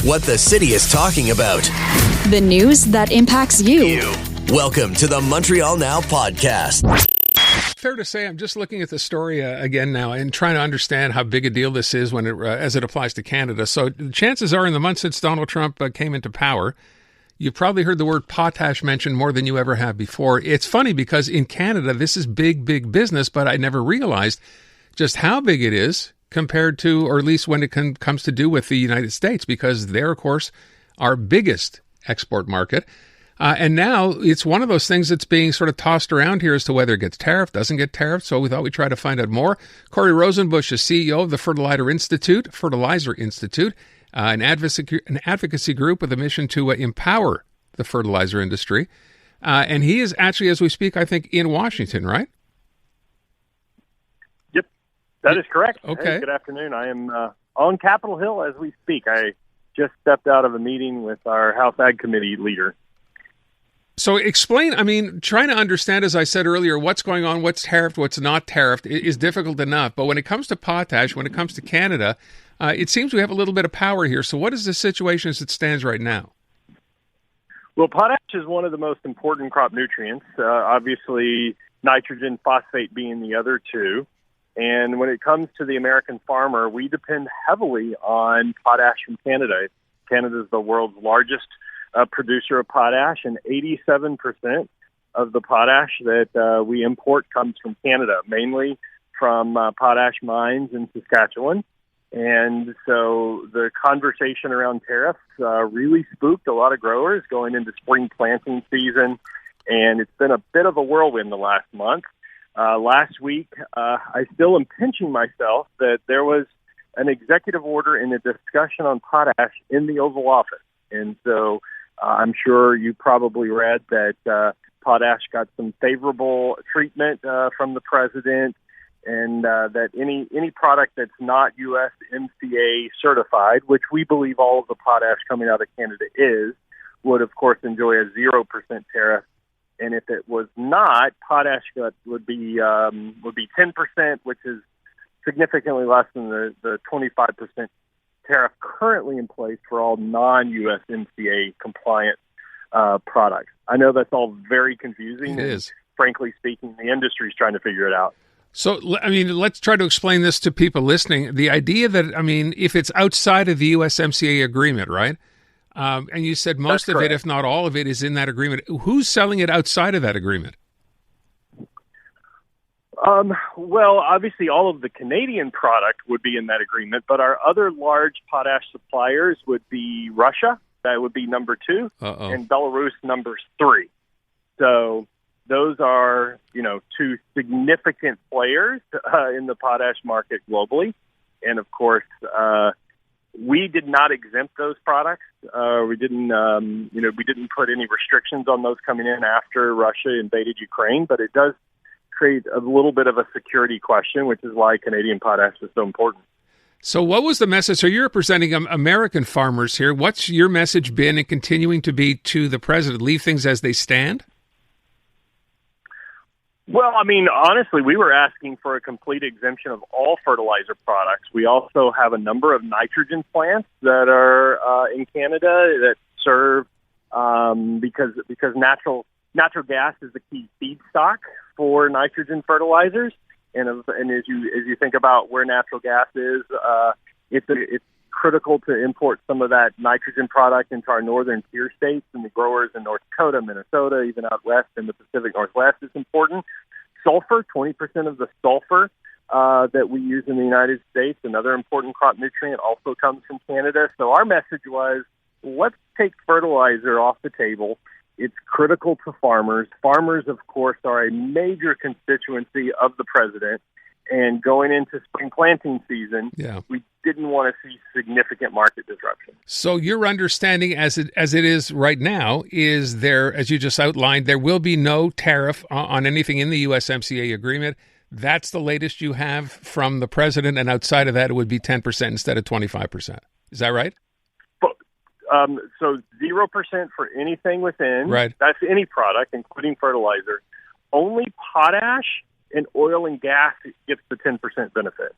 What the city is talking about. The news that impacts you. Welcome to the Montreal Now podcast. Fair to say, I'm just looking at the story again now and trying to understand how big a deal this is when as it applies to Canada. So the chances are in the months since Donald Trump came into power, you've probably heard the word potash mentioned more than you ever have before. It's funny because in Canada, this is big, big business, but I never realized just how big it is compared to, or at least when it comes to do with the United States, because they're, of course, our biggest export market. And now it's one of those things that's being sort of tossed around here as to whether it gets tariffed, doesn't get tariffed. So we thought we'd try to find out more. Corey Rosenbusch is CEO of the Fertilizer Institute, an advocacy group with a mission to empower the fertilizer industry. And he is actually, as we speak, I think, in Washington, right? Yep, that is correct. Okay. Hey, good afternoon. I am on Capitol Hill as we speak. I just stepped out of a meeting with our House Ag Committee leader. So explain, trying to understand, as I said earlier, what's going on, what's tariffed, what's not tariffed is difficult enough. But when it comes to potash, when it comes to Canada, it seems we have a little bit of power here. So what is the situation as it stands right now? Well, potash is one of the most important crop nutrients, obviously nitrogen, phosphate being the other two. And when it comes to the American farmer, we depend heavily on potash from Canada. Canada is the world's largest producer of potash, and 87% of the potash that we import comes from Canada, mainly from potash mines in Saskatchewan. And so the conversation around tariffs really spooked a lot of growers going into spring planting season, and it's been a bit of a whirlwind the last month. Last week, I still am pinching myself that there was an executive order in a discussion on potash in the Oval Office. And so I'm sure you probably read that potash got some favorable treatment from the president, and that any product that's not USMCA certified, which we believe all of the potash coming out of Canada is, would of course enjoy a 0% tariff. And if it was not, potash would be 10%, which is significantly less than the 25% tariff currently in place for all non-USMCA compliant products. I know that's all very confusing. It is. Frankly speaking, the industry is trying to figure it out. So, let's try to explain this to people listening. The idea that, if it's outside of the USMCA agreement, right? And you said most of it, if not all of it, is in that agreement. Who's selling it outside of that agreement? Well, obviously all of the Canadian product would be in that agreement, but our other large potash suppliers would be Russia, that would be number 2, and Belarus number 3. So those are, two significant players in the potash market globally. And of course, we did not exempt those products. We didn't put any restrictions on those coming in after Russia invaded Ukraine, but it does create a little bit of a security question, which is why Canadian potash is so important. So what was the message? So you're representing American farmers here. What's your message been and continuing to be to the president? Leave things as they stand? Well, honestly, we were asking for a complete exemption of all fertilizer products. We also have a number of nitrogen plants that are in Canada that serve because natural gas is the key feedstock for nitrogen fertilizers. And as you think about where natural gas is, it's critical to import some of that nitrogen product into our northern tier states, and the growers in North Dakota, Minnesota, even out west in the Pacific Northwest is important. Sulfur, 20% of the sulfur that we use in the United States, another important crop nutrient, also comes from Canada. So our message was, let's take fertilizer off the table. It's critical to farmers. Farmers, of course, are a major constituency of the president. And going into spring planting season, we didn't want to see significant market disruption. So your understanding as it is right now is there, as you just outlined, there will be no tariff on anything in the USMCA agreement. That's the latest you have from the president, and outside of that, it would be 10% instead of 25%. Is that right? So 0% for anything within. Right. That's any product, including fertilizer. Only potash and oil and gas gets the 10% benefit.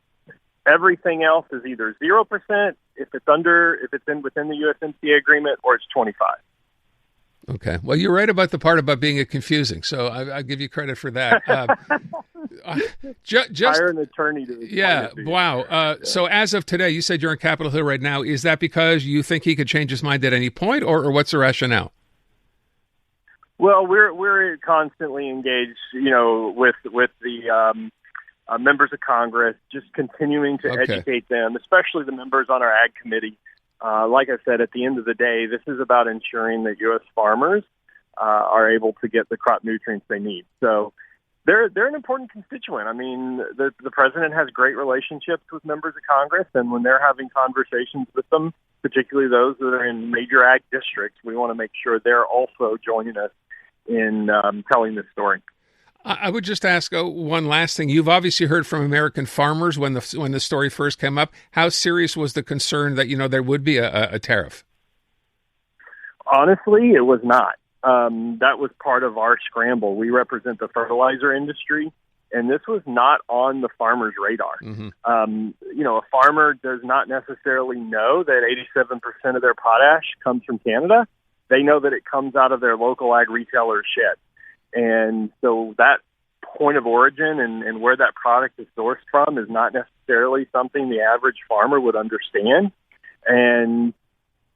Everything else is either 0% if it's within the USMCA agreement, or it's 25. Okay. Well, you're right about the part about being confusing, so I give you credit for that. Just hire an attorney to explain it to you. Wow. So as of today, you said you're on Capitol Hill right now. Is that because you think he could change his mind at any point, or what's the rationale? Well, we're constantly engaged, with the members of Congress, just continuing to educate them, especially the members on our Ag Committee. Like I said, at the end of the day, this is about ensuring that U.S. farmers are able to get the crop nutrients they need. So they're an important constituent. I mean, the president has great relationships with members of Congress, and when they're having conversations with them, particularly those that are in major ag districts, we want to make sure they're also joining us in telling this story. I would just ask one last thing. You've obviously heard from American farmers when the story first came up. How serious was the concern that there would be a tariff? Honestly, it was not. That was part of our scramble. We represent the fertilizer industry, and this was not on the farmer's radar. Mm-hmm. A farmer does not necessarily know that 87% of their potash comes from Canada. They know that it comes out of their local ag retailer's shed. And so that point of origin and where that product is sourced from is not necessarily something the average farmer would understand. And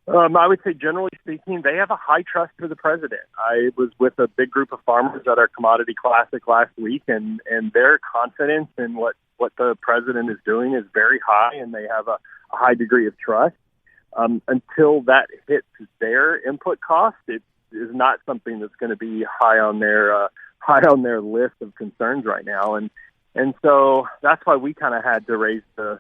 I would say, generally speaking, they have a high trust for the president. I was with a big group of farmers at our Commodity Classic last week, and their confidence in what the president is doing is very high, and they have a high degree of trust. Until that hits their input cost, it is not something that's going to be high on their list of concerns right now, and so that's why we kind of had to raise the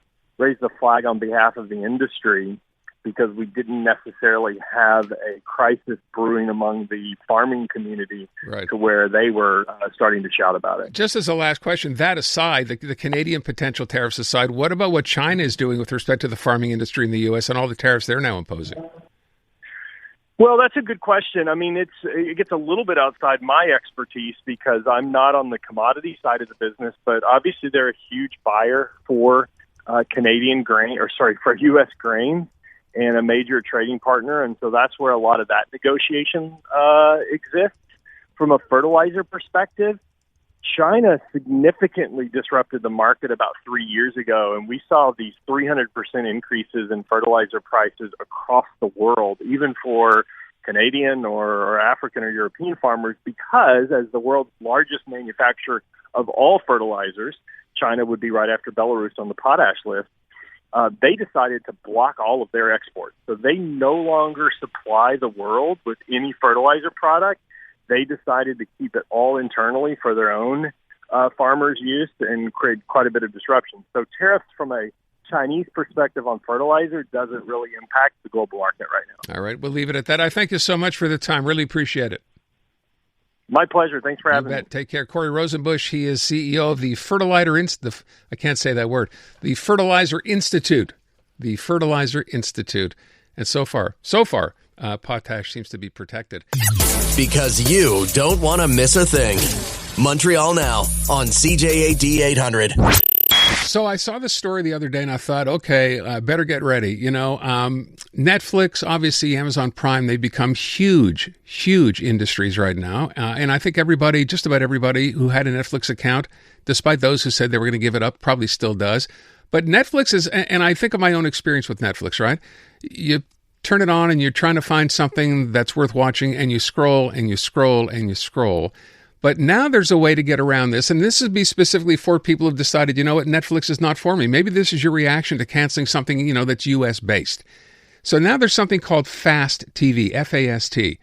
flag on behalf of the industry, because we didn't necessarily have a crisis brewing among the farming community to where they were starting to shout about it. Just as a last question, that aside, the Canadian potential tariffs aside, what about what China is doing with respect to the farming industry in the U.S. and all the tariffs they're now imposing? Well, that's a good question. I mean, it gets a little bit outside my expertise because I'm not on the commodity side of the business, but obviously they're a huge buyer for Canadian grain, for U.S. grain, and a major trading partner, and so that's where a lot of that negotiation exists. From a fertilizer perspective, China significantly disrupted the market about 3 years ago, and we saw these 300% increases in fertilizer prices across the world, even for Canadian or African or European farmers, because as the world's largest manufacturer of all fertilizers, China would be right after Belarus on the potash list. They decided to block all of their exports. So they no longer supply the world with any fertilizer product. They decided to keep it all internally for their own farmers' use and create quite a bit of disruption. So tariffs from a Chinese perspective on fertilizer doesn't really impact the global market right now. All right, we'll leave it at that. I thank you so much for the time. Really appreciate it. My pleasure. Thanks for having me. Take care. Corey Rosenbusch, he is CEO of the Fertilizer Institute. I can't say that word. The Fertilizer Institute. The Fertilizer Institute. And so far, potash seems to be protected. Because you don't want to miss a thing. Montreal Now on CJAD 800. So I saw this story the other day and I thought, okay, better get ready. Netflix, obviously Amazon Prime, they've become huge industries right now. And I think just about everybody who had a Netflix account, despite those who said they were going to give it up, probably still does. But Netflix is, and I think of my own experience with Netflix, right? You turn it on and you're trying to find something that's worth watching and you scroll and you scroll and you scroll. But now there's a way to get around this, and this would be specifically for people who have decided, you know what, Netflix is not for me. Maybe this is your reaction to canceling something, that's U.S.-based. So now there's something called FAST TV, F-A-S-T.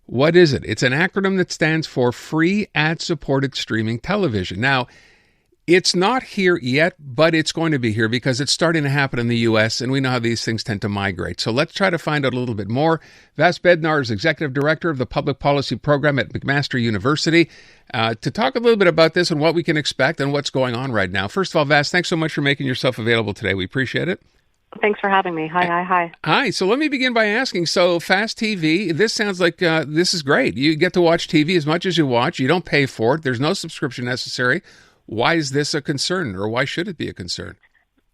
What is it? It's an acronym that stands for Free Ad-Supported Streaming Television. Now, it's not here yet, but it's going to be here because it's starting to happen in the U.S., and we know how these things tend to migrate. So let's try to find out a little bit more. Vass Bednar is Executive Director of the Public Policy Program at McMaster University to talk a little bit about this and what we can expect and what's going on right now. First of all, Vass, thanks so much for making yourself available today. We appreciate it. Thanks for having me. Hi. Hi. So let me begin by asking, so Fast TV, this sounds like this is great. You get to watch TV as much as you watch. You don't pay for it. There's no subscription necessary. Why is this a concern, or why should it be a concern?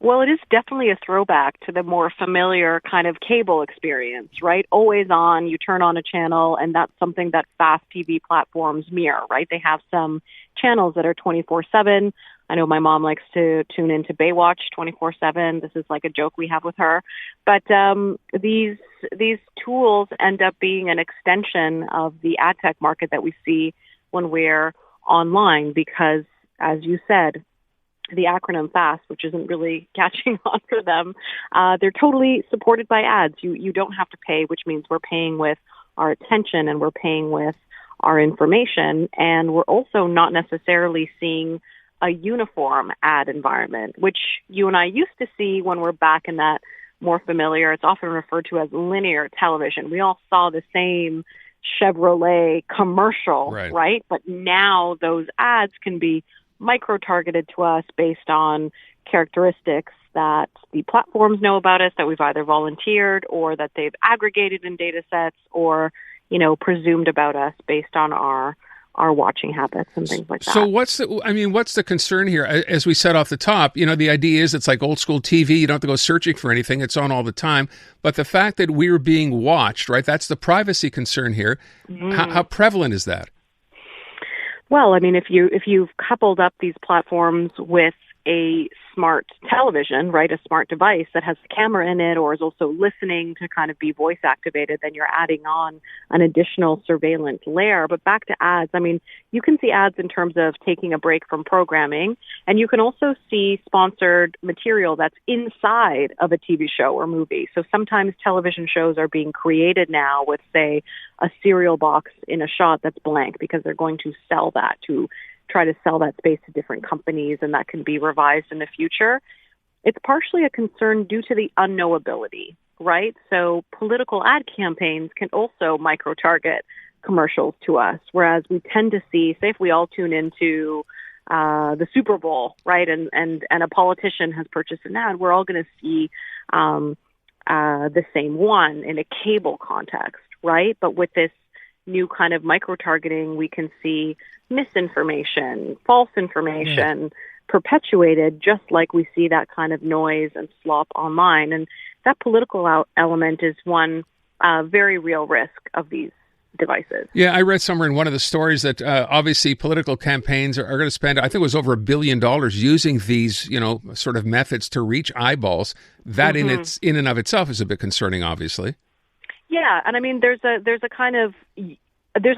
Well, it is definitely a throwback to the more familiar kind of cable experience, right? Always on, you turn on a channel, and that's something that fast TV platforms mirror, right? They have some channels that are 24/7. I know my mom likes to tune into Baywatch 24/7. This is like a joke we have with her. But these tools end up being an extension of the ad tech market that we see when we're online because, as you said, the acronym FAST, which isn't really catching on for them, they're totally supported by ads. You don't have to pay, which means we're paying with our attention and we're paying with our information. And we're also not necessarily seeing a uniform ad environment, which you and I used to see when we're back in that more familiar, it's often referred to as linear television. We all saw the same Chevrolet commercial, right? But now those ads can be micro-targeted to us based on characteristics that the platforms know about us, that we've either volunteered or that they've aggregated in data sets or, presumed about us based on our watching habits and things like that. So what's the concern here? As we said off the top, the idea is it's like old school TV. You don't have to go searching for anything. It's on all the time. But the fact that we're being watched, right? That's the privacy concern here. How prevalent is that? Well, if you've coupled up these platforms with a smart television, right, a smart device that has a camera in it or is also listening to kind of be voice activated, then you're adding on an additional surveillance layer. But back to ads, you can see ads in terms of taking a break from programming, and you can also see sponsored material that's inside of a TV show or movie. So sometimes television shows are being created now with, say, a cereal box in a shot that's blank because they're going to sell that to try to sell that space to different companies, and that can be revised in the future. It's partially a concern due to the unknowability, right? So political ad campaigns can also micro-target commercials to us, whereas we tend to see, say if we all tune into the Super Bowl, right, and a politician has purchased an ad, we're all going to see the same one in a cable context, right? But with this new kind of micro-targeting, we can see misinformation, false information perpetuated, just like we see that kind of noise and slop online. And that political element is one very real risk of these devices. Yeah, I read somewhere in one of the stories that obviously political campaigns are going to spend, I think it was over $1 billion using these, sort of methods to reach eyeballs. That in and of itself is a bit concerning, obviously. Yeah, and there's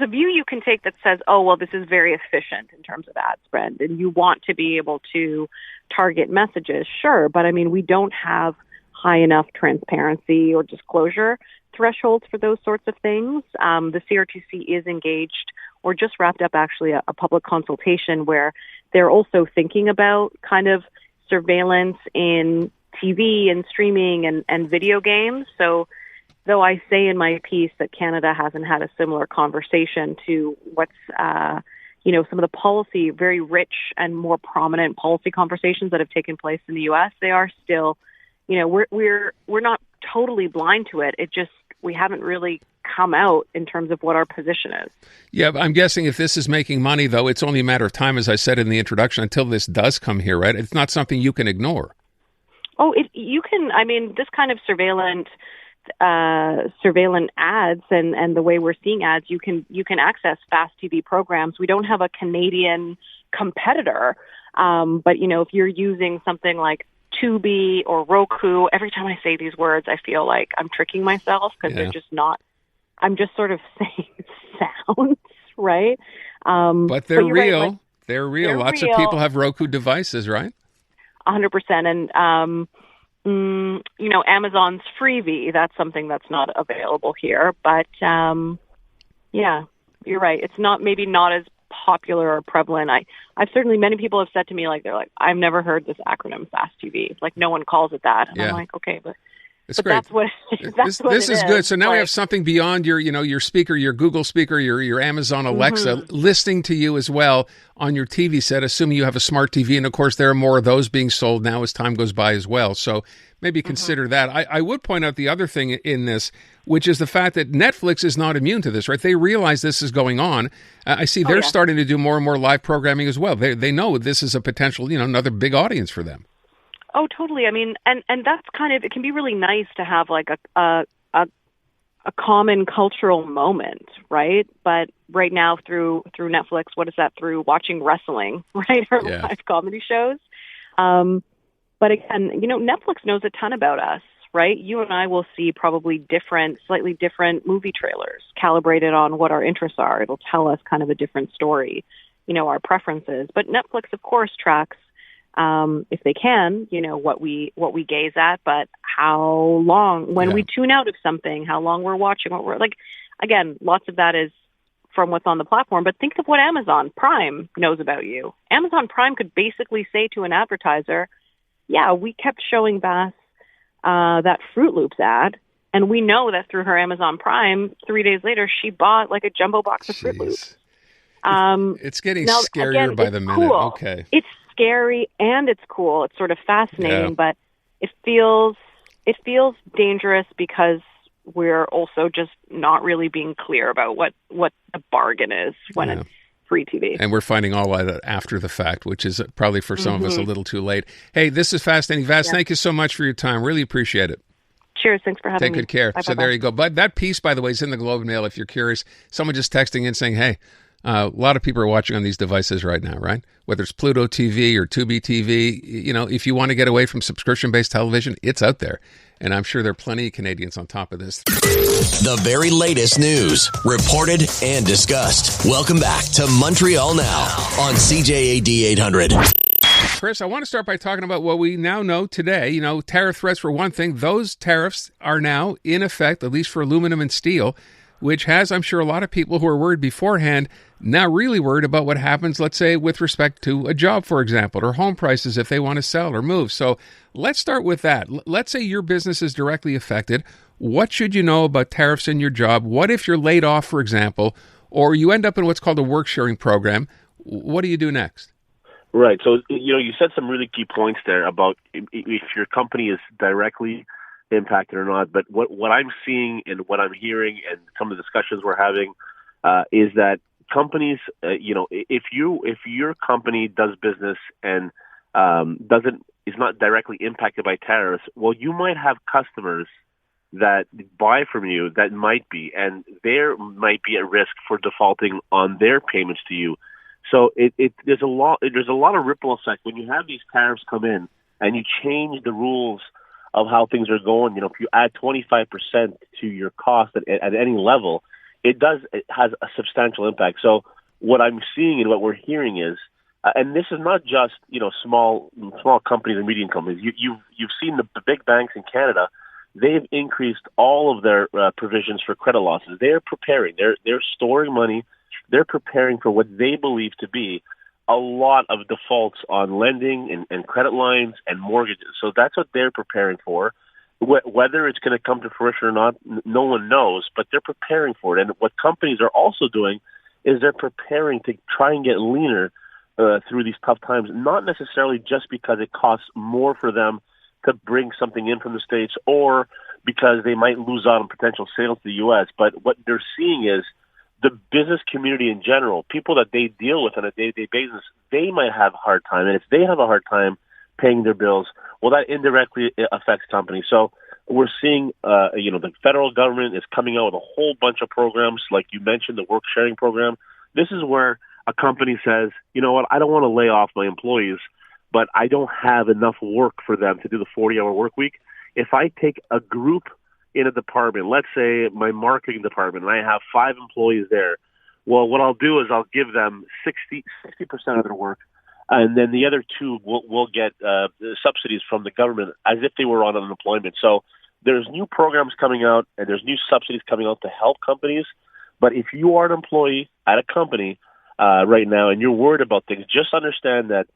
a view you can take that says, oh, well, this is very efficient in terms of ad spend, and you want to be able to target messages, sure, but we don't have high enough transparency or disclosure thresholds for those sorts of things. The CRTC is engaged or just wrapped up actually a public consultation where they're also thinking about kind of surveillance in TV and streaming and video games. So though I say in my piece that Canada hasn't had a similar conversation to what's, some of the policy, very rich and more prominent policy conversations that have taken place in the U.S., they are still, we're not totally blind to it. It just, we haven't really come out in terms of what our position is. Yeah, I'm guessing if this is making money, though, it's only a matter of time, as I said in the introduction, until this does come here, right? It's not something you can ignore. Oh, you can, this kind of surveillance ads and the way we're seeing ads, you can access fast TV programs. We don't have a Canadian competitor, but if you're using something like Tubi or Roku, every time I say these words, I feel like I'm tricking myself because they're just not. I'm just sort of saying sounds, right? But they're real. Right, they're real. Lots of people have Roku devices, right? 100%, and Amazon's Freevee, that's something that's not available here. But, yeah, you're right. It's maybe not as popular or prevalent. I've certainly, many people have said to me, they're like, I've never heard this acronym Fast TV. No one calls it that. And I'm like, okay, but great. That's what this is good. So now we have something beyond your speaker, your Google speaker, your Amazon Alexa listening to you as well on your TV set, assuming you have a smart TV. And of course, there are more of those being sold now as time goes by as well. So maybe consider that. I would point out the other thing in this, which is the fact that Netflix is not immune to this, right? They realize this is going on. I see they're starting to do more and more live programming as well. They know this is a potential, another big audience for them. Oh, totally. I mean, and that's kind of, it can be really nice to have like a common cultural moment, right? But right now through Netflix, what is that? Through watching wrestling, right? Or live comedy shows. But again, Netflix knows a ton about us, right? You and I will see probably slightly different movie trailers calibrated on what our interests are. It'll tell us kind of a different story, our preferences. But Netflix, of course, tracks, if they can, what we gaze at, but how long, when we tune out of something, how long we're watching, what we're like. Again, lots of that is from what's on the platform. But think of what Amazon Prime knows about you. Amazon Prime could basically say to an advertiser, yeah, we kept showing Vass that Fruit Loops ad, and we know that through her Amazon Prime, 3 days later, she bought like a jumbo box of Fruit Loops. It's getting scarier by the minute. Cool. Okay. It's scary and it's cool. It's sort of fascinating, but it feels dangerous because we're also just not really being clear about what the bargain is when it's free TV. And we're finding all that after the fact, which is probably for some of us a little too late. Hey, this is fascinating. Vass, thank you so much for your time. Really appreciate it. Cheers. Thanks for having me. Take good care. Bye, so there you go. But that piece, by the way, is in the Globe and Mail if you're curious. Someone just texting in saying, hey, a lot of people are watching on these devices right now, right? Whether it's Pluto TV or Tubi TV, if you want to get away from subscription-based television, it's out there. And I'm sure there are plenty of Canadians on top of this. The very latest news, reported and discussed. Welcome back to Montreal Now on CJAD 800. Chris, I want to start by talking about what we now know today. Tariff threats for one thing. Those tariffs are now in effect, at least for aluminum and steel, which has, I'm sure, a lot of people who were worried beforehand now really worried about what happens, let's say, with respect to a job, for example, or home prices if they want to sell or move. So let's start with that. Let's say your business is directly affected. What should you know about tariffs in your job? What if you're laid off, for example, or you end up in what's called a work sharing program? What do you do next? Right. So, you said some really key points there about if your company is directly impacted or not. But what I'm seeing and what I'm hearing and some of the discussions we're having is that companies, if your company does business and is not directly impacted by tariffs, well, you might have customers that buy from you that might be, and there might be at risk for defaulting on their payments to you. So there's a lot of ripple effect when you have these tariffs come in and you change the rules of how things are going. If you add 25% to your cost at any level, it has a substantial impact. So what I'm seeing and what we're hearing is, and this is not just small companies and medium companies. You've seen the big banks in Canada. They've increased all of their provisions for credit losses. They're preparing. They're storing money. They're preparing for what they believe to be a lot of defaults on lending and credit lines and mortgages. So that's what they're preparing for. Whether it's going to come to fruition or not, no one knows, but they're preparing for it. And what companies are also doing is they're preparing to try and get leaner through these tough times, not necessarily just because it costs more for them to bring something in from the States or because they might lose out on potential sales to the U.S., but what they're seeing is the business community in general, people that they deal with on a day-to-day basis, they might have a hard time. And if they have a hard time paying their bills, well, that indirectly affects companies. So we're seeing, the federal government is coming out with a whole bunch of programs, like you mentioned, the work sharing program. This is where a company says, you know what, I don't want to lay off my employees, but I don't have enough work for them to do the 40-hour work week. If I take a group in a department, let's say my marketing department, and I have 5 employees there, well, what I'll do is I'll give them 60% of their work, and then the other 2 will get subsidies from the government as if they were on unemployment. So there's new programs coming out, and there's new subsidies coming out to help companies. But if you are an employee at a company right now and you're worried about things, just understand that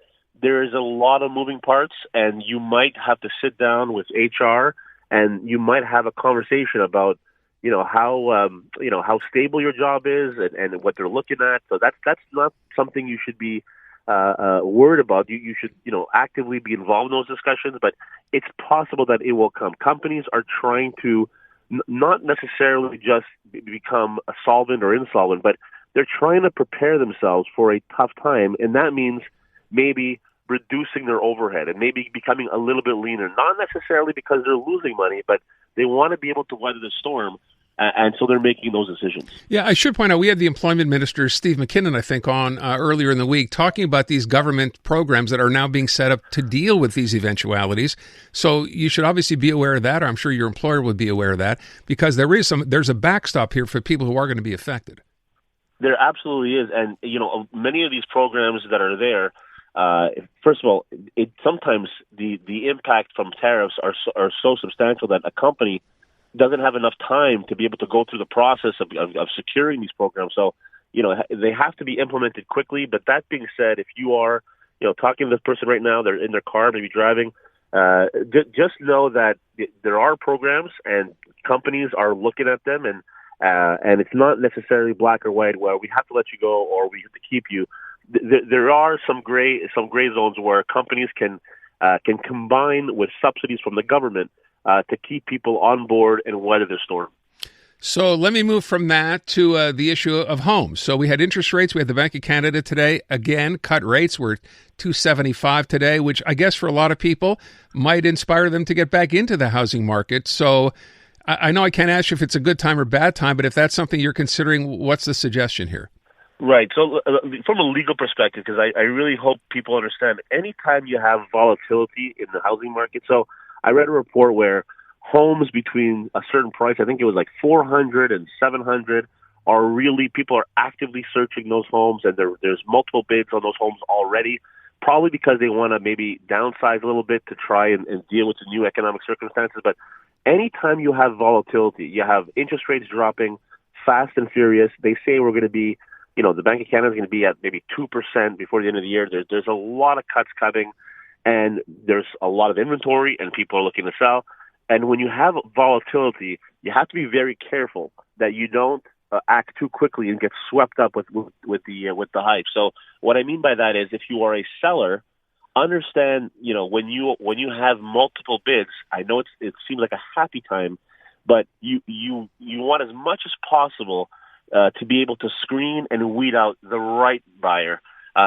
there is a lot of moving parts, and you might have to sit down with HR and you might have a conversation about, how stable your job is and what they're looking at. So that's not something you should be worried about. You should, actively be involved in those discussions, but it's possible that it will come. Companies are trying to not necessarily just become a solvent or insolvent, but they're trying to prepare themselves for a tough time. And that means maybe reducing their overhead and maybe becoming a little bit leaner, not necessarily because they're losing money, but they want to be able to weather the storm. And so they're making those decisions. Yeah, I should point out, we had the employment minister, Steve McKinnon, I think, on earlier in the week, talking about these government programs that are now being set up to deal with these eventualities. So you should obviously be aware of that, or I'm sure your employer would be aware of that, because there's a backstop here for people who are going to be affected. There absolutely is. And, many of these programs that are there, first of all, sometimes the impact from tariffs are so substantial that a company doesn't have enough time to be able to go through the process of securing these programs. So, they have to be implemented quickly. But that being said, if you are, talking to this person right now, they're in their car, maybe driving, just know that there are programs and companies are looking at them, and it's not necessarily black or white where we have to let you go or we have to keep you. There are some gray zones where companies can combine with subsidies from the government to keep people on board and weather the storm. So let me move from that to the issue of homes. So we had interest rates. We had the Bank of Canada today, again, cut rates. We're 2.75 today, which I guess for a lot of people might inspire them to get back into the housing market. So I know I can't ask you if it's a good time or bad time, but if that's something you're considering, what's the suggestion here? Right. So from a legal perspective, because I really hope people understand, anytime you have volatility in the housing market, so I read a report where homes between a certain price, I think it was like 400 and 700, people are actively searching those homes, and there's multiple bids on those homes already, probably because they want to maybe downsize a little bit to try and deal with the new economic circumstances. But anytime you have volatility, you have interest rates dropping fast and furious. They say we're going to be, the Bank of Canada is going to be at maybe 2% before the end of the year. There's a lot of cuts coming. And there's a lot of inventory, and people are looking to sell. And when you have volatility, you have to be very careful that you don't act too quickly and get swept up with the hype. So what I mean by that is, if you are a seller, understand when you have multiple bids. I know it seems like a happy time, but you want as much as possible to be able to screen and weed out the right buyer.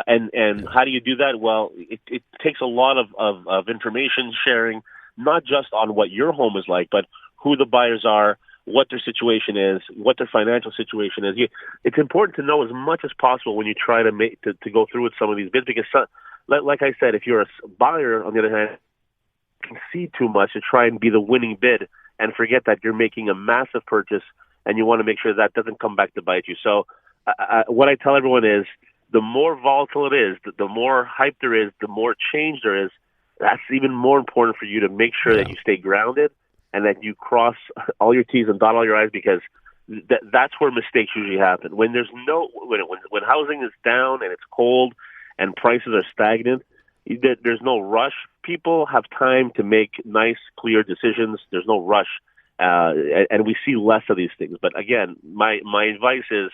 And how do you do that? Well, it takes a lot of information sharing, not just on what your home is like, but who the buyers are, what their situation is, what their financial situation is. It's important to know as much as possible when you try to go through with some of these bids, because like I said, if you're a buyer, on the other hand, concede too much to try and be the winning bid and forget that you're making a massive purchase, and you want to make sure that doesn't come back to bite you. So what I tell everyone is, the more volatile it is, the more hype there is, the more change there is. That's even more important for you to make sure that you stay grounded and that you cross all your T's and dot all your I's, because that's where mistakes usually happen. When when housing is down and it's cold and prices are stagnant, there's no rush. People have time to make nice, clear decisions. There's no rush, and we see less of these things. But again, my advice is,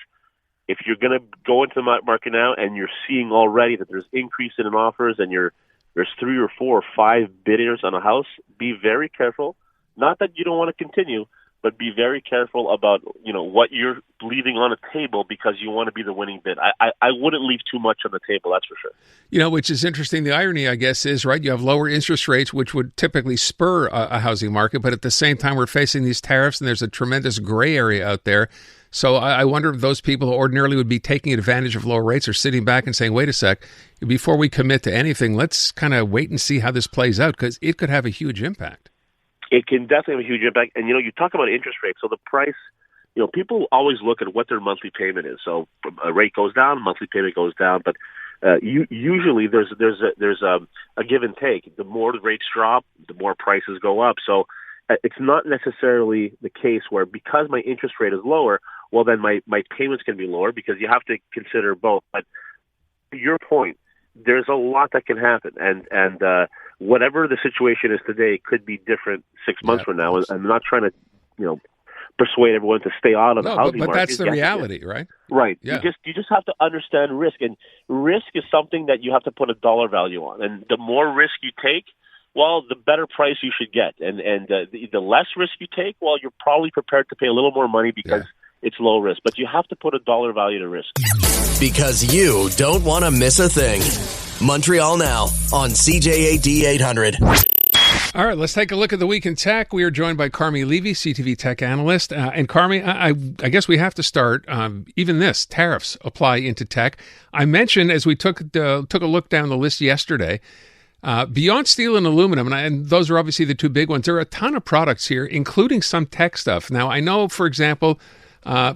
if you're going to go into the market now and you're seeing already that there's increase in offers and there's 3 or 4 or 5 bidders on a house, be very careful. Not that you don't want to continue, but be very careful about what you're leaving on a table, because you want to be the winning bid. I wouldn't leave too much on the table, that's for sure. Which is interesting. The irony, I guess, is, right, you have lower interest rates, which would typically spur a housing market, but at the same time we're facing these tariffs and there's a tremendous gray area out there. So I wonder if those people who ordinarily would be taking advantage of lower rates are sitting back and saying, wait a sec, before we commit to anything, let's kind of wait and see how this plays out, because it could have a huge impact. It can definitely have a huge impact. And, you talk about interest rates. So the price, people always look at what their monthly payment is. So a rate goes down, monthly payment goes down. But usually there's a give and take. The more the rates drop, the more prices go up. So it's not necessarily the case where, because my interest rate is lower, well, then my payments can be lower, because you have to consider both. But to your point, there's a lot that can happen. And whatever the situation is today could be different 6 months from now. And I'm not trying to, persuade everyone to stay out of the housing market. But that's the reality, right? Right. Yeah. You just have to understand risk. And risk is something that you have to put a dollar value on. And the more risk you take, well, the better price you should get. And the less risk you take, well, you're probably prepared to pay a little more money because it's low risk. But you have to put a dollar value to risk. Because you don't want to miss a thing. Montreal Now on CJAD 800. All right, let's take a look at the week in tech. We are joined by Carmi Levy, CTV tech analyst. And Carmi, I guess we have to start. Even this, tariffs apply into tech. I mentioned as we took a look down the list yesterday, beyond steel and aluminum, and those are obviously the two big ones, there are a ton of products here, including some tech stuff. Now, I know, for example,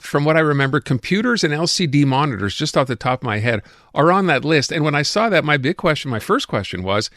from what I remember, computers and LCD monitors, just off the top of my head, are on that list. And when I saw that, my first question was,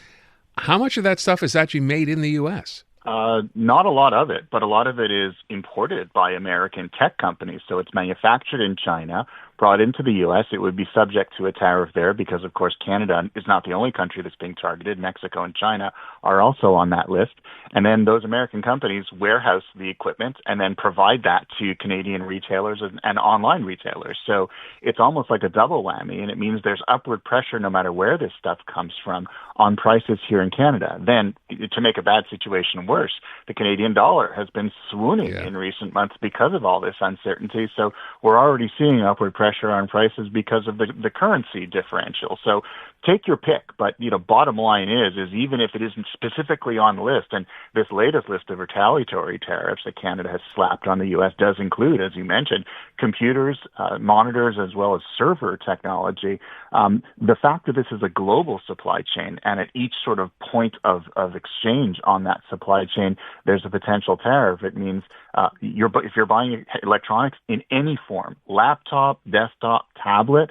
how much of that stuff is actually made in the U.S.? Not a lot of it, but a lot of it is imported by American tech companies. So it's manufactured in China, brought into the U.S. It would be subject to a tariff there because, of course, Canada is not the only country that's being targeted. Mexico and China are also on that list. And then those American companies warehouse the equipment and then provide that to Canadian retailers and online retailers. So it's almost like a double whammy, and it means there's upward pressure no matter where this stuff comes from on prices here in Canada. Then, to make a bad situation worse, the Canadian dollar has been swooning in recent months because of all this uncertainty. So we're already seeing upward pressure on prices because of the currency differential. So take your pick, but bottom line is even if it isn't specifically on the list, and this latest list of retaliatory tariffs that Canada has slapped on the U.S. does include, as you mentioned, computers, monitors, as well as server technology. The fact that this is a global supply chain, and at each sort of point of exchange on that supply chain, there's a potential tariff. It means if you're buying electronics in any form, laptop, desktop, tablet,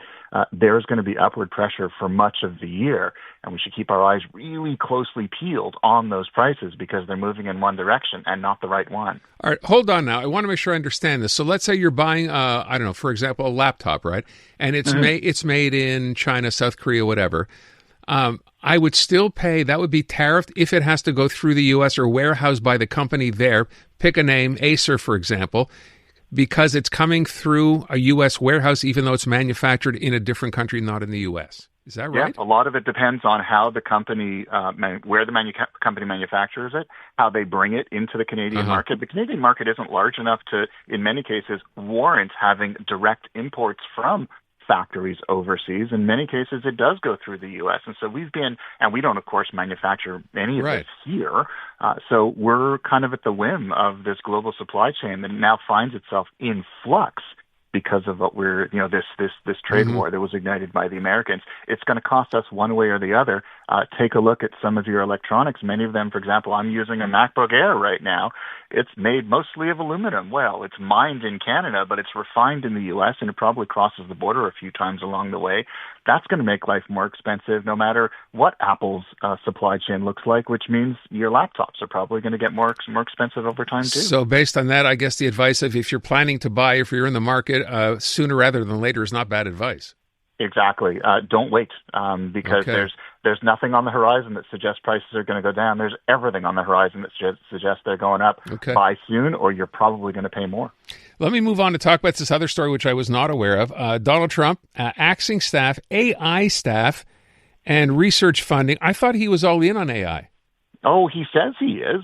there's going to be upward pressure for much of the year, and we should keep our eyes really closely peeled on those prices because they're moving in one direction and not the right one. All right, hold on now. I want to make sure I understand this. So let's say you're buying, for example, a laptop, right? And it's made in China, South Korea, whatever. I would still pay, that would be tariffed if it has to go through the U.S. or warehoused by the company there. Pick a name, Acer, for example, because it's coming through a U.S. warehouse, even though it's manufactured in a different country, not in the U.S. Is that right? Yeah, a lot of it depends on how the company, where the company manufactures it, how they bring it into the Canadian market. The Canadian market isn't large enough to, in many cases, warrant having direct imports from factories overseas. In many cases, it does go through the U.S. And so we don't, of course, manufacture any of this here. So we're kind of at the whim of this global supply chain that now finds itself in flux because of what this trade war that was ignited by the Americans. It's going to cost us one way or the other. Take a look at some of your electronics. Many of them, for example, I'm using a MacBook Air right now. It's made mostly of aluminum. Well, it's mined in Canada, but it's refined in the U.S., and it probably crosses the border a few times along the way. That's going to make life more expensive no matter what Apple's supply chain looks like, which means your laptops are probably going to get more expensive over time, too. So based on that, I guess the advice of if you're planning to buy, if you're in the market, sooner rather than later is not bad advice. Exactly. Don't wait because there's nothing on the horizon that suggests prices are going to go down. There's everything on the horizon that suggests they're going up. Buy soon or you're probably going to pay more. Let me move on to talk about this other story, which I was not aware of. Donald Trump axing staff, AI staff, and research funding. I thought he was all in on AI. Oh, he says he is.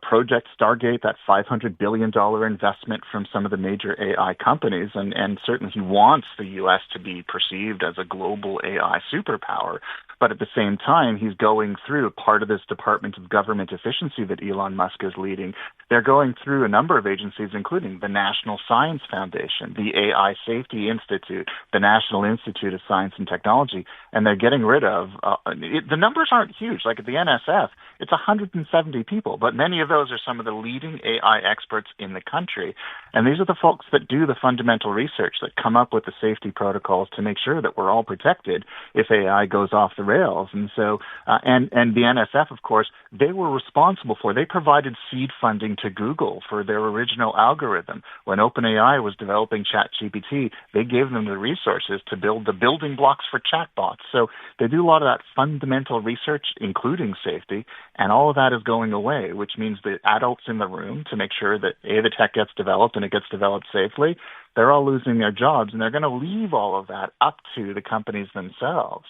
Project Stargate, that $500 billion investment from some of the major AI companies, and certainly he wants the U.S. to be perceived as a global AI superpower. But at the same time, he's going through part of this Department of Government Efficiency that Elon Musk is leading. They're going through a number of agencies, including the National Science Foundation, the AI Safety Institute, the National Institute of Science and Technology, and they're getting rid of, the numbers aren't huge. Like at the NSF, it's 170 people, but many of those are some of the leading AI experts in the country. And these are the folks that do the fundamental research, that come up with the safety protocols to make sure that we're all protected if AI goes off the rails. And so, and the NSF, of course, they were responsible they provided seed funding to Google for their original algorithm. When OpenAI was developing ChatGPT, they gave them the resources to build the building blocks for chatbots. So they do a lot of that fundamental research, including safety, and all of that is going away, which means the adults in the room, to make sure that the tech gets developed and it gets developed safely, they're all losing their jobs, and they're going to leave all of that up to the companies themselves.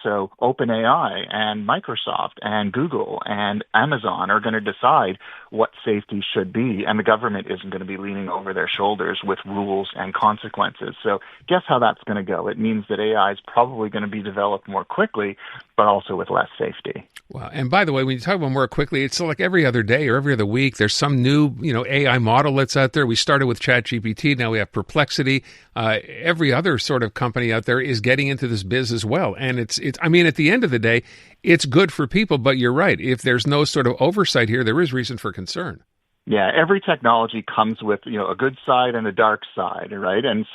So OpenAI and Microsoft and Google and Amazon are going to decide what safety should be, and the government isn't going to be leaning over their shoulders with rules and consequences. So guess how that's going to go? It means that AI is probably going to be developed more quickly, but also with less safety. Wow. And by the way, when you talk about more quickly, it's like every other day or every other week, there's some new, AI model that's out there. We started with ChatGPT. Now we have Perplexity. Every other sort of company out there is getting into this biz as well. And it's, I mean, at the end of the day, it's good for people, but you're right. If there's no sort of oversight here, there is reason for concern. Yeah, every technology comes with, a good side and a dark side, right? And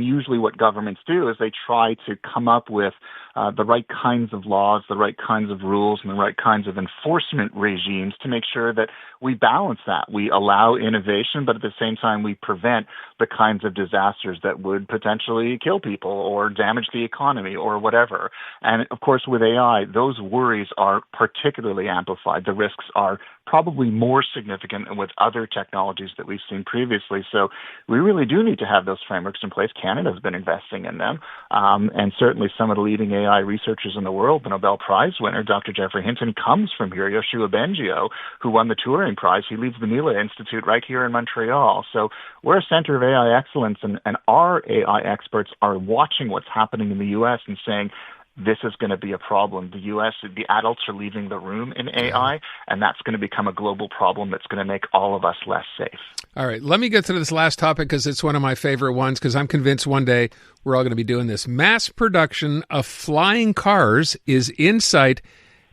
usually what governments do is they try to come up with the right kinds of laws, the right kinds of rules, and the right kinds of enforcement regimes to make sure that we balance that. We allow innovation, but at the same time, we prevent the kinds of disasters that would potentially kill people or damage the economy or whatever. And of course, with AI, those worries are particularly amplified. The risks are probably more significant than with other technologies that we've seen previously. So we really do need to have those frameworks in place. Canada's been investing in them. And certainly some of the leading AI researchers in the world, the Nobel Prize winner, Dr. Jeffrey Hinton, comes from here. Yoshua Bengio, who won the Turing Prize, he leads the Mila Institute right here in Montreal. So we're a center of AI excellence, and our AI experts are watching what's happening in the U.S. and saying, this is going to be a problem. The U.S., the adults are leaving the room in AI, and that's going to become a global problem that's going to make all of us less safe. All right, let me get to this last topic because it's one of my favorite ones, because I'm convinced one day we're all going to be doing this. Mass production of flying cars is in sight,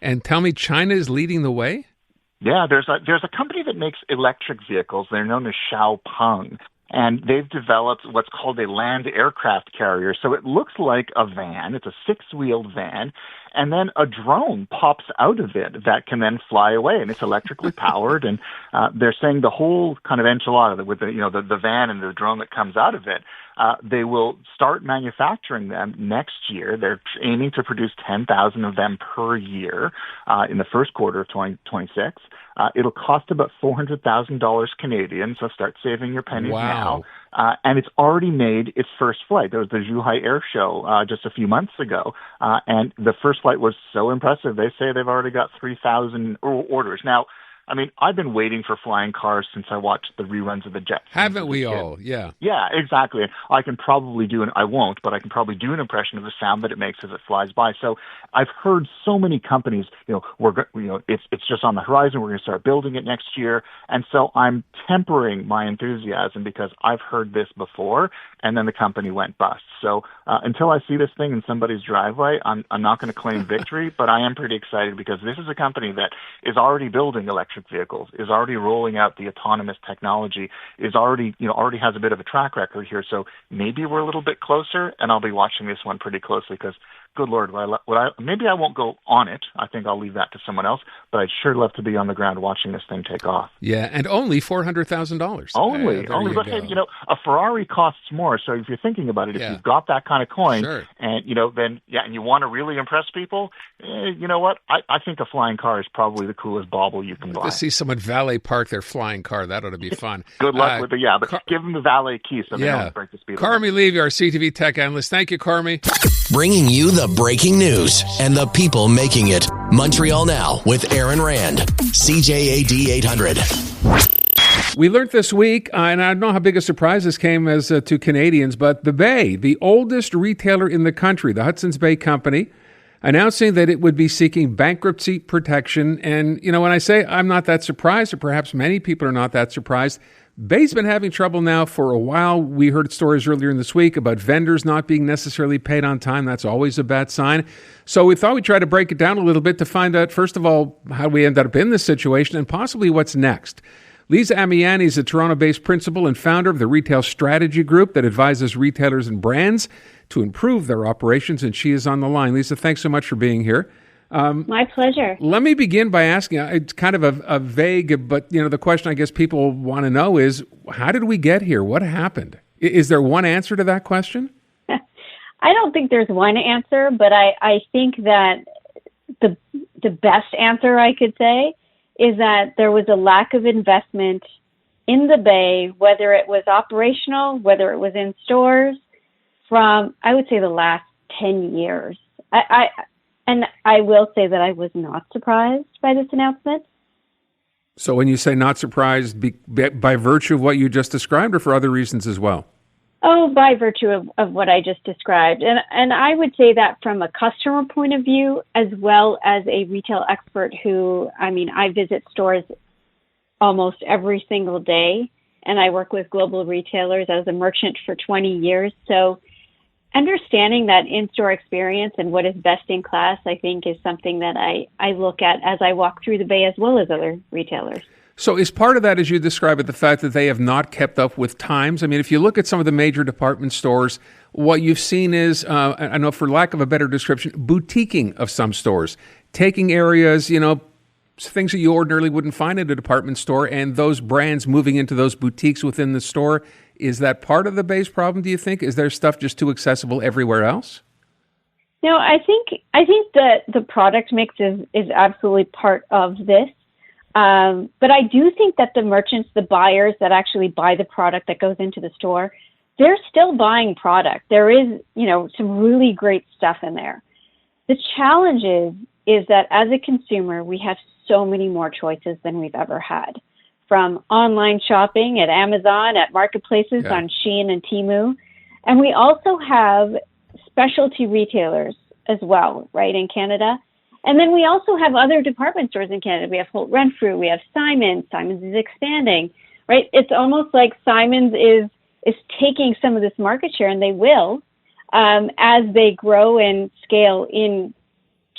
and tell me China is leading the way? Yeah, there's a company that makes electric vehicles. They're known as Xiaopeng. And they've developed what's called a land aircraft carrier. So it looks like a van. It's a six-wheeled van. And then a drone pops out of it that can then fly away. And it's electrically powered. And they're saying the whole kind of enchilada with the van and the drone that comes out of it, they will start manufacturing them next year. They're aiming to produce 10,000 of them per year in the first quarter of 2026. It'll cost about $400,000 Canadian, so start saving your pennies now. And it's already made its first flight. There was the Zhuhai Air Show just a few months ago, and the first flight was so impressive. They say they've already got 3,000 orders. Now, I mean, I've been waiting for flying cars since I watched the reruns of the Jetsons. Haven't we all? Yeah. Yeah, exactly. I can probably I won't, but I can probably do an impression of the sound that it makes as it flies by. So I've heard so many companies, it's just on the horizon. We're going to start building it next year. And so I'm tempering my enthusiasm because I've heard this before, and then the company went bust. So until I see this thing in somebody's driveway, I'm not going to claim victory, but I am pretty excited because this is a company that is already building electric vehicles, is already rolling out the autonomous technology, is already has a bit of a track record here. So maybe we're a little bit closer, and I'll be watching this one pretty closely because, good Lord, maybe I won't go on it. I think I'll leave that to someone else, but I'd sure love to be on the ground watching this thing take off. Yeah, and only $400,000. Only. But hey, a Ferrari costs more. So if you're thinking about it, if you've got that kind of coin, and and you want to really impress people, you know what? I think a flying car is probably the coolest bauble you can buy. To see someone valet park their flying car, that ought to be fun. Good luck with it, but give them the valet key so they don't break the speed limit. Carmi Levy, our CTV tech analyst. Thank you, Carmi. Bringing you the breaking news and the people making it. Montreal Now with Aaron Rand, CJAD 800. We learned this week, and I don't know how big a surprise this came as to Canadians, but the Bay, the oldest retailer in the country, the Hudson's Bay Company, announcing that it would be seeking bankruptcy protection. And, when I say I'm not that surprised, or perhaps many people are not that surprised, Bay's been having trouble now for a while. We heard stories earlier in this week about vendors not being necessarily paid on time. That's always a bad sign. So we thought we'd try to break it down a little bit to find out, first of all, how we ended up in this situation and possibly what's next. Liza Amlani is a Toronto-based principal and founder of the Retail Strategy Group that advises retailers and brands to improve their operations, and she is on the line. Lisa, thanks so much for being here. My pleasure. Let me begin by asking, it's kind of a vague, but the question I guess people want to know is, how did we get here? What happened? Is there one answer to that question? I don't think there's one answer, but I think that the best answer I could say is that there was a lack of investment in the Bay, whether it was operational, whether it was in stores, from, I would say, the last 10 years. And I will say that I was not surprised by this announcement. So when you say not surprised, by virtue of what you just described, or for other reasons as well? Oh, by virtue of what I just described. And I would say that from a customer point of view, as well as a retail expert who, I visit stores almost every single day, and I work with global retailers as a merchant for 20 years. So understanding that in-store experience and what is best in class, I think, is something that I look at as I walk through the Bay as well as other retailers. So is part of that, as you describe it, the fact that they have not kept up with times? I mean, if you look at some of the major department stores, what you've seen is, I know for lack of a better description, boutiquing of some stores, taking areas, things that you ordinarily wouldn't find at a department store, and those brands moving into those boutiques within the store. Is that part of the Bay's problem, do you think? Is there stuff just too accessible everywhere else? No, I think that the product mix is absolutely part of this. But I do think that the merchants, the buyers that actually buy the product that goes into the store, they're still buying product. There is, some really great stuff in there. The challenge is that as a consumer, we have so many more choices than we've ever had. From online shopping at Amazon, at marketplaces on Shein and Temu. And we also have specialty retailers as well, right, in Canada. And then we also have other department stores in Canada. We have Holt Renfrew, we have Simons. Simons is expanding, right? It's almost like Simons is taking some of this market share, and they will, as they grow and scale in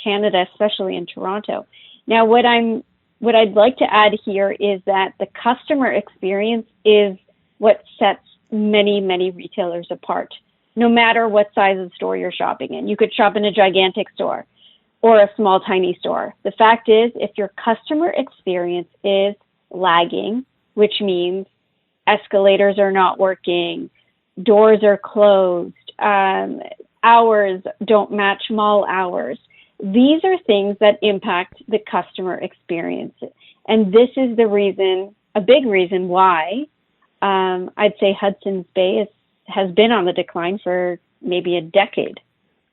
Canada, especially in Toronto. Now, what I'd like to add here is that the customer experience is what sets many, many retailers apart, no matter what size of store you're shopping in. You could shop in a gigantic store or a small, tiny store. The fact is, if your customer experience is lagging, which means escalators are not working, doors are closed, hours don't match mall hours, these are things that impact the customer experience. And this is the reason, a big reason why I'd say Hudson's Bay has been on the decline for maybe a decade.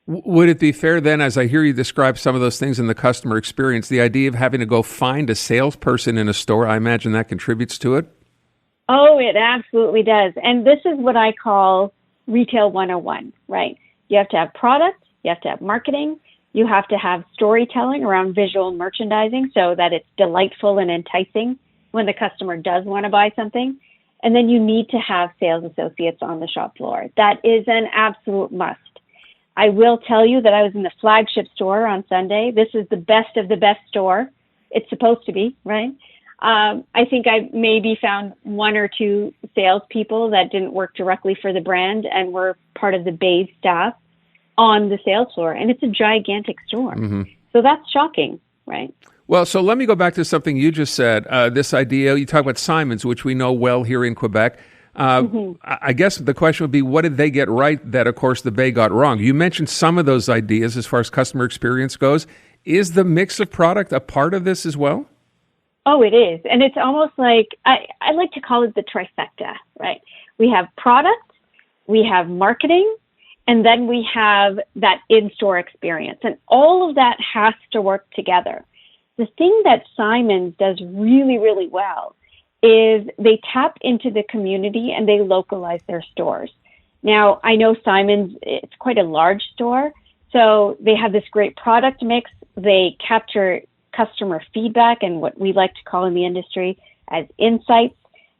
Would it be fair then, as I hear you describe some of those things in the customer experience, the idea of having to go find a salesperson in a store, I imagine that contributes to it? Oh, it absolutely does. And this is what I call retail 101, right? You have to have product, you have to have marketing, you have to have storytelling around visual merchandising so that it's delightful and enticing when the customer does want to buy something. And then you need to have sales associates on the shop floor. That is an absolute must. I will tell you that I was in the flagship store on Sunday. This is the best of the best store. It's supposed to be, right? I think I maybe found one or two salespeople that didn't work directly for the brand and were part of the Bay's staff on the sales floor. And it's a gigantic store. Mm-hmm. So that's shocking, right? Well, so let me go back to something you just said. This idea, you talk about Simons, which we know well here in Quebec. I guess the question would be, what did they get right that, of course, the Bay got wrong? You mentioned some of those ideas as far as customer experience goes. Is the mix of product a part of this as well? Oh, it is. And it's almost like, I like to call it the trifecta, right? We have product, we have marketing, and then we have that in-store experience. And all of that has to work together. The thing that Simons does really, really well is they tap into the community and they localize their stores. Now, I know Simons, it's quite a large store, so they have this great product mix. They capture customer feedback and what we like to call in the industry as insights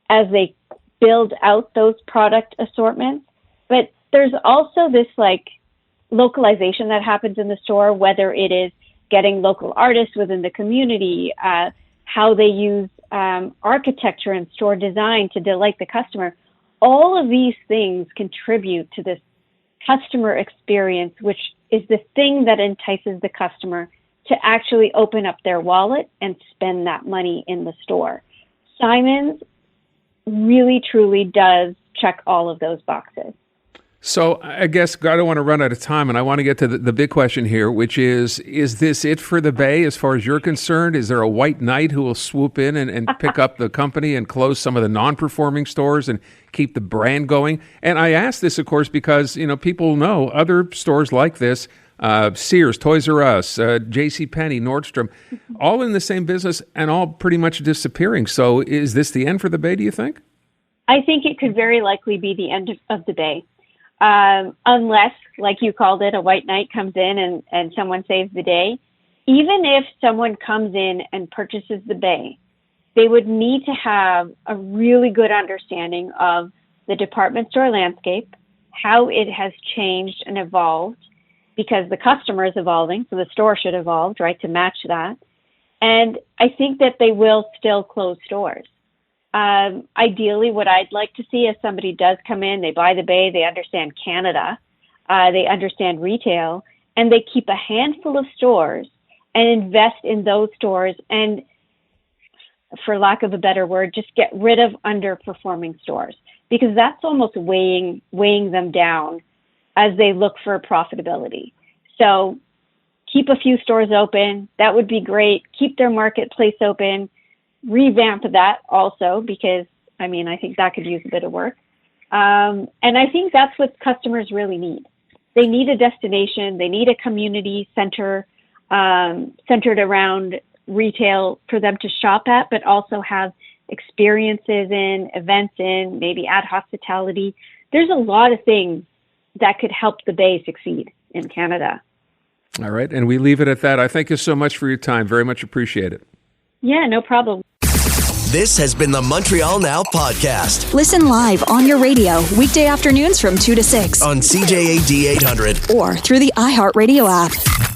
as they build out those product assortments. But there's also this localization that happens in the store, whether it is getting local artists within the community, how they use architecture and store design to delight the customer. All of these things contribute to this customer experience, which is the thing that entices the customer to actually open up their wallet and spend that money in the store. Simons really, truly does check all of those boxes. So I guess I don't want to run out of time, and I want to get to the big question here, which is this it for the Bay as far as you're concerned? Is there a white knight who will swoop in and pick up the company and close some of the non-performing stores and keep the brand going? And I ask this, of course, because people know other stores like this Sears, Toys R Us, JCPenney, Nordstrom, all in the same business and all pretty much disappearing. So is this the end for the Bay, do you think? I think it could very likely be the end of the Bay. Unless, like you called it, a white knight comes in and someone saves the day. Even if someone comes in and purchases the Bay, they would need to have a really good understanding of the department store landscape, how it has changed and evolved, because the customer is evolving, so the store should evolve, right, to match that. And I think that they will still close stores. Ideally, what I'd like to see is somebody does come in, they buy the Bay, they understand Canada, they understand retail, and they keep a handful of stores and invest in those stores and, for lack of a better word, just get rid of underperforming stores, because that's almost weighing them down as they look for profitability. So keep a few stores open. That would be great. Keep their marketplace open. Revamp that also, because, I think that could use a bit of work. And I think that's what customers really need. They need a destination. They need a community center centered around retail for them to shop at, but also have experiences in, events in, maybe add hospitality. There's a lot of things that could help the Bay succeed in Canada. All right. And we leave it at that. I thank you so much for your time. Very much appreciate it. Yeah, no problem. This has been the Montreal Now podcast. Listen live on your radio weekday afternoons from 2 to 6 on CJAD 800 or through the iHeartRadio app.